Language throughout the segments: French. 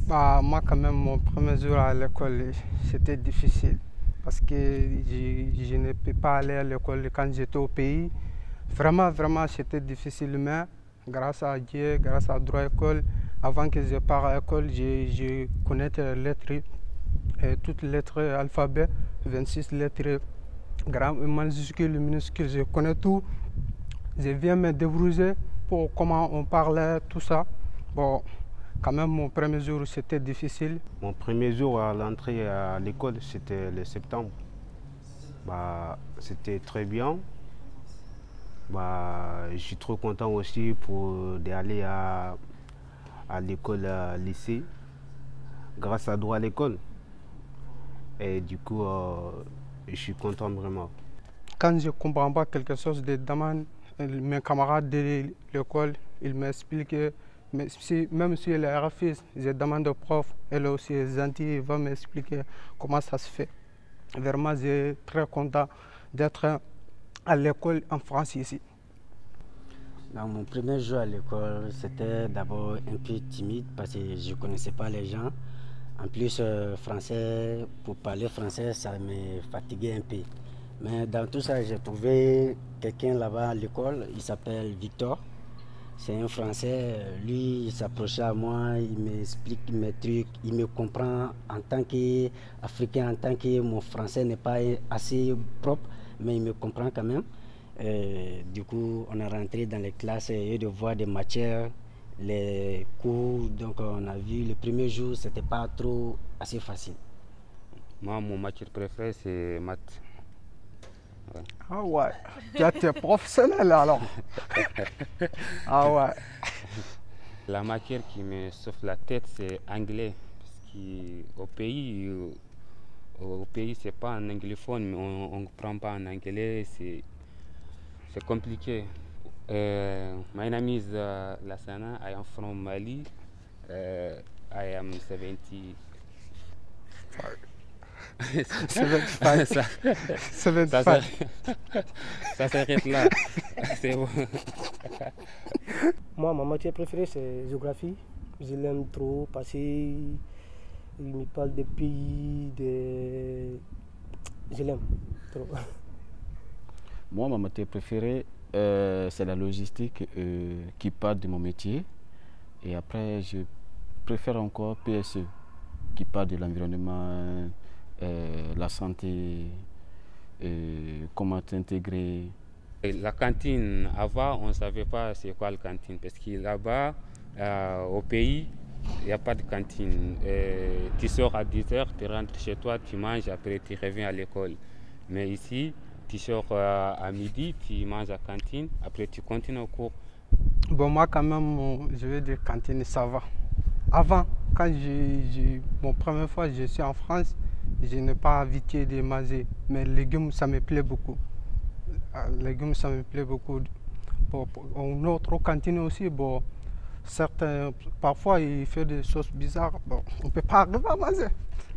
Moi, quand même, mon premier jour à l'école, c'était difficile parce que je ne peux pas aller à l'école quand j'étais au pays. Vraiment, vraiment, c'était difficile, mais grâce à Dieu, grâce à droit école, avant que je parte à l'école, je connais les lettres, toutes les lettres alphabet, 26 lettres, grandes, majuscules, minuscules, je connais tout. Je viens me débrouiller pour comment on parlait, tout ça. Bon, quand même, mon premier jour, c'était difficile. Mon premier jour à l'entrée à l'école, c'était le septembre. C'était très bien. Je suis trop content aussi d'aller à l'école, lycée, grâce à droit à l'école. Et du coup, je suis content vraiment. Quand je ne comprends pas quelque chose de demande, mes camarades de l'école, ils m'expliquent, même si elle refuse, je demande au prof, elle aussi est gentille, elle va m'expliquer comment ça se fait. Vraiment, je suis très content d'être à l'école en France ici. Dans mon premier jour à l'école, c'était d'abord un peu timide parce que je ne connaissais pas les gens. En plus, français, pour parler français, ça me fatiguait un peu. Mais dans tout ça, j'ai trouvé quelqu'un là-bas à l'école, il s'appelle Victor. C'est un Français, lui il s'approchait à moi, il m'explique mes trucs, il me comprend en tant qu'Africain, en tant que mon français n'est pas assez propre, mais il me comprend quand même. Du coup, on est rentré dans les classes et de voir des matières, les cours, donc on a vu le premier jour, c'était pas trop assez facile. Moi, mon matière préférée, c'est maths. Ouais. Ah ouais, tu es professionnel alors. Ah ouais. La matière qui me souffle la tête, c'est anglais. Parce qu'au pays, c'est pas un anglophone, mais on ne comprend pas en anglais, c'est compliqué. My name is Lassana, I am from Mali. I am 70. 75. Ça s'arrête là. C'est bon. Moi, ma matière préférée, c'est géographie. Je l'aime trop parce qu'il me parle des pays, je l'aime trop. Moi, ma matière préférée, c'est la logistique qui part de mon métier. Et après, je préfère encore PSE qui part de l'environnement, la santé, comment t'intégrer. La cantine, avant, on ne savait pas c'est quoi la cantine, parce que là-bas, au pays, il n'y a pas de cantine. Tu sors à 10 heures, tu rentres chez toi, tu manges, après tu reviens à l'école. Mais ici, tu sors à midi, tu manges à la cantine, après tu continues au cours. Bon, moi, quand même, je vais dire cantine, ça va. Avant, quand mon première fois, je suis en France, je n'ai pas habitué de manger. Mais les légumes, ça me plaît beaucoup. Les légumes, ça me plaît beaucoup. Bon, notre cantine aussi, bon, certains, parfois, il fait des choses bizarres. Bon, on ne peut pas arriver à manger.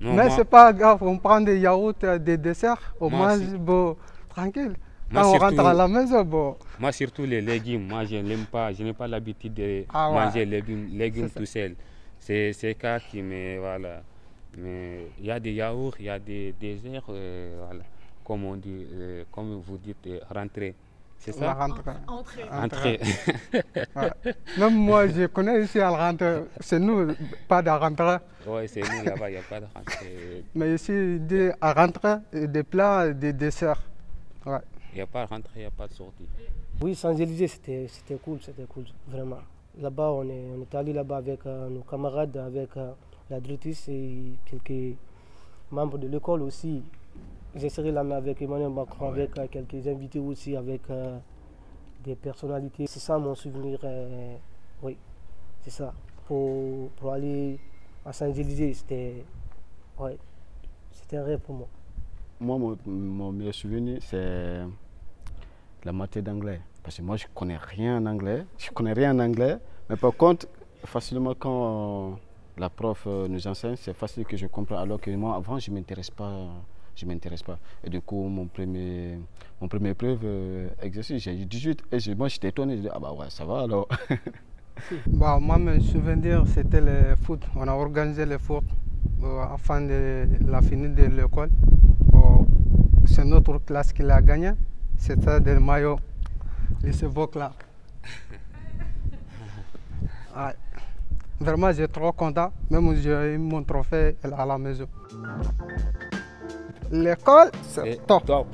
Non, mais ce n'est pas grave, on prend des yaourts, des desserts, on mange, bon, tranquille. Quand on rentre à la maison, bon. Moi, surtout les légumes, moi, je n'ai pas l'habitude de manger les légumes tout seul. C'est ça qui me. Voilà. Mais il y a des yaourts, il y a des desserts, voilà. Comme on dit, comme vous dites, rentrer. C'est ça? Entrée. Ouais. Même moi, je connais ici à la rentrée. C'est nous, pas de rentrée. Oui, c'est nous là-bas, il n'y a pas de rentrée. Mais ici, à rentrée, des plats, des desserts. Ouais. Il n'y a pas de rentrée, il n'y a pas de sortie. Oui, Champs-Élysées, c'était cool, vraiment. Là-bas, on est allé là-bas avec nos camarades, avec la directrice et quelques membres de l'école aussi. J'ai serré la main avec Emmanuel Macron, avec quelques invités aussi, avec des personnalités. C'est ça mon souvenir, oui, c'est ça. Pour aller à Champs-Élysées, c'était un rêve pour moi. Moi, mon meilleur souvenir, c'est la matière d'anglais. Parce que moi, je ne connais rien en anglais. Mais par contre, facilement, quand la prof nous enseigne, c'est facile que je comprends. Alors que moi, avant, je ne m'intéresse pas. Et du coup, mon premier épreuve, exercice, j'ai eu 18. Et moi, j'étais étonné. Je dis, ah bah ouais, ça va alors. Bah, moi, mes souvenirs, c'était le foot. On a organisé le foot afin de la fin de l'école. Bon, c'est notre classe qui l'a gagné. C'était le maillot, les évoques là. Ouais. Vraiment, j'ai trop content. Même j'ai eu mon trophée à la maison. L'école, c'est top.